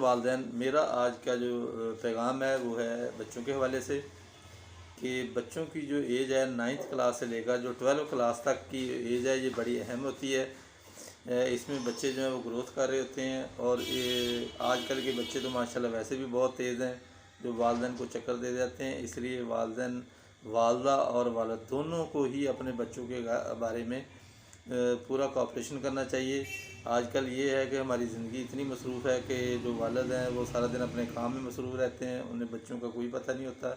والدین، میرا آج کا جو پیغام ہے وہ ہے بچوں کے حوالے سے کہ بچوں کی جو ایج ہے 9th کلاس سے لے کر جو 12 کلاس تک کی ایج ہے یہ بڑی اہم ہوتی ہے۔ اس میں بچے جو ہیں وہ گروتھ کر رہے ہوتے ہیں، اور آج کل کے بچے تو ماشاءاللہ ویسے بھی بہت تیز ہیں جو والدین کو چکر دے جاتے ہیں۔ اس لیے والدین، والدہ اور والد دونوں کو ہی اپنے بچوں کے بارے میں پورا کوآپریشن کرنا چاہیے۔ آج کل یہ ہے کہ ہماری زندگی اتنی مصروف ہے کہ جو والد ہیں وہ سارا دن اپنے کام میں مصروف رہتے ہیں، انہیں بچوں کا کوئی پتہ نہیں ہوتا،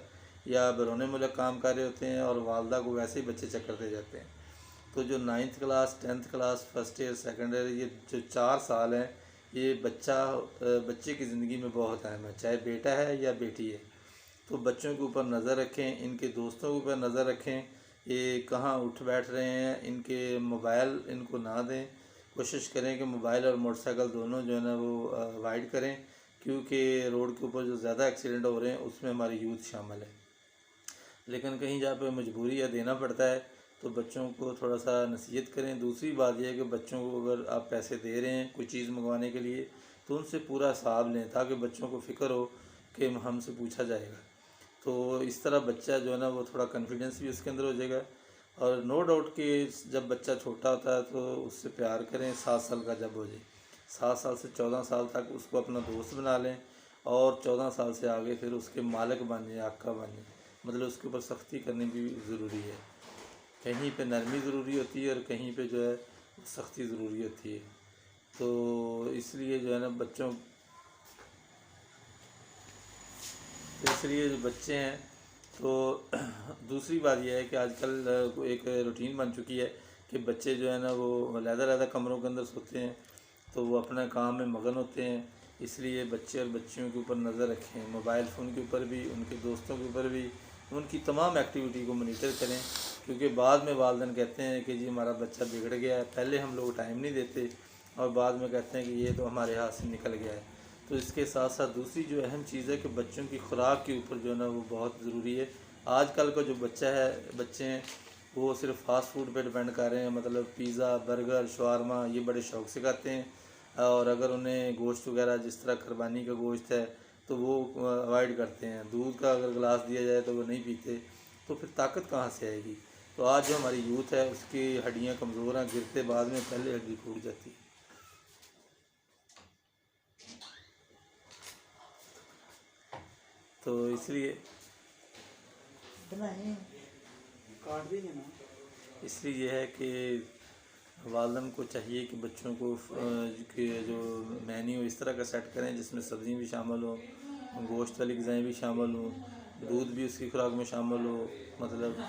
یا بیرون ملک کام کر رہے ہوتے ہیں، اور والدہ کو ویسے ہی بچے چکر دے جاتے ہیں۔ تو جو 9th class, 10th class, first year, second year, یہ جو 4 سال ہیں یہ بچے کی زندگی میں بہت اہم ہے، چاہے بیٹا ہے یا بیٹی ہے۔ تو بچوں کے اوپر نظر رکھیں، ان کے دوستوں کے اوپر نظر رکھیں، یہ کہاں اٹھ بیٹھ رہے ہیں، ان کے موبائل ان کو نہ دیں۔ کوشش کریں کہ موبائل اور موٹر سائیکل دونوں جو ہے نا وہ اوائڈ کریں، کیونکہ روڈ کے اوپر جو زیادہ ایکسیڈنٹ ہو رہے ہیں اس میں ہماری یوتھ شامل ہے۔ لیکن کہیں جہاں پہ مجبوری ہے دینا پڑتا ہے تو بچوں کو تھوڑا سا نصیحت کریں۔ دوسری بات یہ ہے کہ بچوں کو اگر آپ پیسے دے رہے ہیں کوئی چیز منگوانے کے لیے تو ان سے پورا حساب لیں، تاکہ بچوں کو فکر ہو کہ ہم سے پوچھا جائے گا۔ تو اس طرح بچہ جو ہے نا وہ تھوڑا کانفیڈنس بھی اس کے اندر ہو جائے گا۔ اور نو ڈاؤٹ کہ جب بچہ چھوٹا ہوتا ہے تو اس سے پیار کریں، 7 سال کا جب ہو جائے، 7 سال سے 14 سال تک اس کو اپنا دوست بنا لیں، اور 14 سال سے آگے پھر اس کے مالک بن جائیں، آقا بن جائیں۔ مطلب اس کے اوپر سختی کرنی بھی ضروری ہے، کہیں پہ نرمی ضروری ہوتی ہے اور کہیں پہ جو ہے سختی ضروری ہوتی ہے۔ تو اس لیے جو ہے نا جو بچے ہیں تو دوسری بات یہ ہے کہ آج کل ایک روٹین بن چکی ہے کہ بچے جو ہے نا وہ علیحدہ کمروں کے اندر سوتے ہیں، تو وہ اپنے کام میں مگن ہوتے ہیں۔ اس لیے بچے اور بچیوں کے اوپر نظر رکھیں، موبائل فون کے اوپر بھی، ان کے دوستوں کے اوپر بھی، ان کی تمام ایکٹیویٹی کو مانیٹر کریں، کیونکہ بعد میں والدین کہتے ہیں کہ جی ہمارا بچہ بگڑ گیا ہے، پہلے ہم لوگ ٹائم نہیں دیتے اور بعد میں کہتے ہیں کہ یہ تو ہمارے ہاتھ سے نکل گیا ہے۔ تو اس کے ساتھ ساتھ دوسری جو اہم چیز ہے کہ بچوں کی خوراک کے اوپر جو ہے نا وہ بہت ضروری ہے۔ آج کل کا جو بچے ہیں وہ صرف فاسٹ فوڈ پہ ڈپینڈ کر رہے ہیں، مطلب پیزا، برگر، شاورما یہ بڑے شوق سے کھاتے ہیں، اور اگر انہیں گوشت وغیرہ جس طرح قربانی کا گوشت ہے تو وہ اوائڈ کرتے ہیں۔ دودھ کا اگر گلاس دیا جائے تو وہ نہیں پیتے، تو پھر طاقت کہاں سے آئے گی؟ تو آج جو ہماری یوتھ ہے اس کی ہڈیاں کمزور ہیں، گرتے بعد میں پہلے ہڈی ٹوٹ جاتی ہے۔ تو اس لیے یہ ہے کہ والدین کو چاہیے کہ بچوں کو جو مینیو اس طرح کا سیٹ کریں جس میں سبزیاں بھی شامل ہوں، گوشت والی غذائیں بھی شامل ہوں، دودھ بھی اس کی خوراک میں شامل ہو۔ مطلب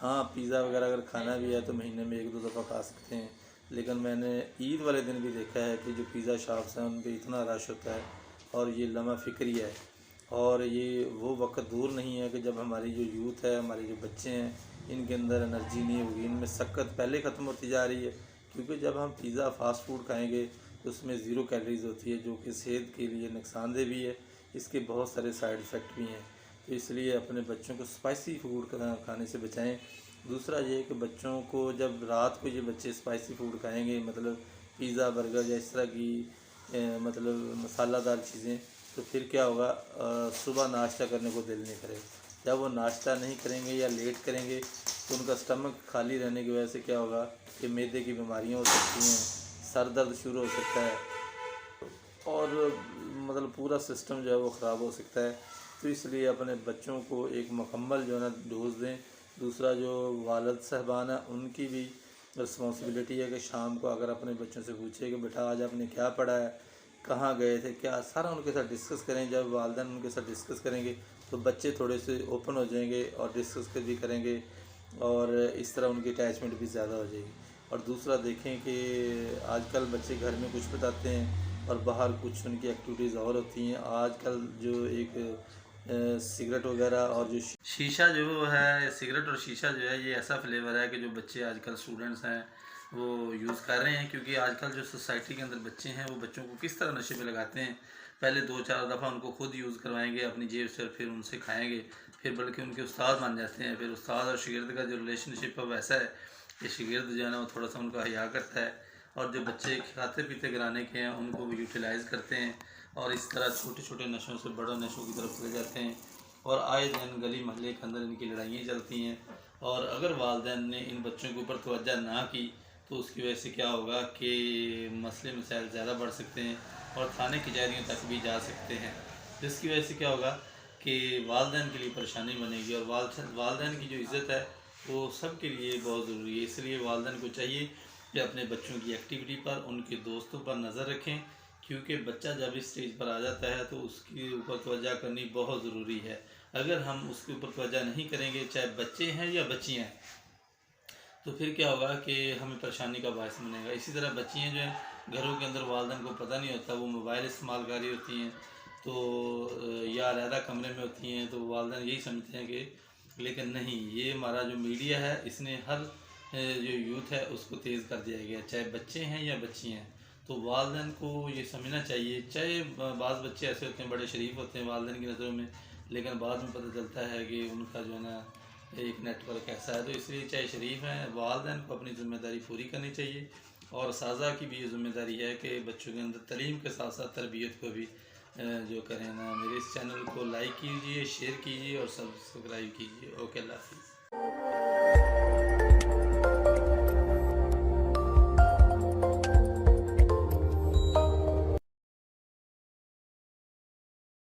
ہاں پیزا وغیرہ اگر کھانا بھی ہے تو مہینے میں 1-2 دفعہ کھا سکتے ہیں، لیکن میں نے عید والے دن بھی دیکھا ہے کہ جو پیزا شاپس ہیں ان پہ اتنا رش ہوتا ہے، اور یہ لمحہ فکری ہے، اور یہ وہ وقت دور نہیں ہے کہ جب ہماری جو یوتھ ہے، ہمارے جو بچے ہیں، ان کے اندر انرجی نہیں ہوگی، ان میں سکت پہلے ختم ہوتی جا رہی ہے، کیونکہ جب ہم پیزا فاسٹ فوڈ کھائیں گے تو اس میں 0 کیلریز ہوتی ہے، جو کہ صحت کے لیے نقصان دہ بھی ہے، اس کے بہت سارے سائیڈ ایفیکٹ بھی ہیں۔ تو اس لیے اپنے بچوں کو اسپائسی فوڈ کھانے سے بچائیں۔ دوسرا یہ کہ بچوں کو جب رات کو یہ بچے اسپائسی فوڈ کھائیں گے، مطلب پیزا، برگر یا اس طرح کی مطلب مسالہ دار چیزیں، تو پھر کیا ہوگا، صبح ناشتہ کرنے کو دل نہیں کرے گا۔ جب وہ ناشتہ نہیں کریں گے یا لیٹ کریں گے تو ان کا اسٹمک خالی رہنے کی وجہ سے کیا ہوگا کہ معدے کی بیماریاں ہو سکتی ہیں، سر درد شروع ہو سکتا ہے، اور مطلب پورا سسٹم جو ہے وہ خراب ہو سکتا ہے۔ تو اس لیے اپنے بچوں کو ایک مکمل جو ہے نا ڈوز دیں۔ دوسرا جو والد صاحبان ہیں ان کی بھی رسپانسبلٹی ہے کہ شام کو اگر اپنے بچوں سے پوچھے کہ بیٹا آج آپ نے کیا پڑھا ہے، کہاں گئے تھے، کیا، سارا ان کے ساتھ ڈسکس کریں۔ جب والدین ان کے ساتھ ڈسکس کریں گے تو بچے تھوڑے سے اوپن ہو جائیں گے اور ڈسکس بھی کریں گے، اور اس طرح ان کی اٹیچمنٹ بھی زیادہ ہو جائے گی۔ اور دوسرا دیکھیں کہ آج کل بچے گھر میں کچھ بتاتے ہیں اور باہر کچھ ان کی ایکٹیویٹیز اور ہوتی ہیں۔ آج کل جو ایک سگریٹ وغیرہ اور جو شیشہ جو ہے، سگریٹ اور شیشہ جو ہے یہ ایسا فلیور ہے کہ جو بچے آج کل اسٹوڈنٹس ہیں وہ یوز کر رہے ہیں، کیونکہ آج کل جو سوسائٹی کے اندر بچے ہیں وہ بچوں کو کس طرح نشے میں لگاتے ہیں۔ پہلے 2-4 دفعہ ان کو خود یوز کروائیں گے اپنی جیب سے، پھر ان سے کھائیں گے، پھر بلکہ ان کے استاد بن جاتے ہیں۔ پھر استاد اور شاگرد کا جو ریلیشن شپ ہے ویسا ہے کہ شاگرد جو ہے نا وہ تھوڑا سا ان کا حیا کرتا ہے، اور جو بچے کھاتے پیتے گھرانے کے ہیں ان کو وہ یوٹیلائز کرتے ہیں اور اس طرح چھوٹے چھوٹے نشوں سے بڑوں نشوں کی طرف چلے جاتے ہیں، اور آئے دن گلی محلے کے اندر ان کی لڑائیاں چلتی ہیں۔ اور اگر والدین نے ان بچوں کے اوپر توجہ نہ کی تو اس کی وجہ سے کیا ہوگا کہ مسئلے مسائل زیادہ بڑھ سکتے ہیں اور تھانے کچہریوں تک بھی جا سکتے ہیں، جس کی وجہ سے کیا ہوگا کہ والدین کے لیے پریشانی بنے گی، اور والدین کی جو عزت ہے وہ سب کے لیے بہت ضروری ہے۔ اس لیے والدین کو چاہیے کہ اپنے بچوں کی ایکٹیویٹی پر، ان کے دوستوں پر نظر رکھیں، کیونکہ بچہ جب اس اسٹیج پر آ جاتا ہے تو اس کے اوپر توجہ کرنی بہت ضروری ہے۔ اگر ہم اس کے اوپر توجہ نہیں کریں گے، چاہے بچے ہیں یا بچیاں ہیں، تو پھر کیا ہوگا کہ ہمیں پریشانی کا باعث بنے گا۔ اسی طرح بچیاں جو ہیں گھروں کے اندر والدین کو پتہ نہیں ہوتا، وہ موبائل استعمال کر رہی ہوتی ہیں تو یا علیحدہ کمرے میں ہوتی ہیں تو والدین یہی سمجھتے ہیں کہ، لیکن نہیں، یہ ہمارا جو میڈیا ہے اس نے ہر جو یوتھ ہے اس کو تیز کر دیا گیا، چاہے بچے ہیں یا بچیاں ہیں۔ تو والدین کو یہ سمجھنا چاہیے، چاہے بعض بچے ایسے ہوتے ہیں بڑے شریف ہوتے ہیں والدین کی نظروں میں، لیکن بعد میں پتہ چلتا ہے کہ ان کا جو ہے نا ایک نیٹ ورک ایسا ہے، تو اس لیے چاہے شریف ہیں، والدین کو اپنی ذمہ داری پوری کرنی چاہیے، اور اساتذہ کی بھی یہ ذمہ داری ہے کہ بچوں کے اندر تعلیم کے ساتھ ساتھ تربیت کو بھی جو کریں نا۔ میرے اس چینل کو لائک کیجیے، شیئر کیجیے اور سبسکرائب کیجیے۔ اوکے، اللہ حافظ۔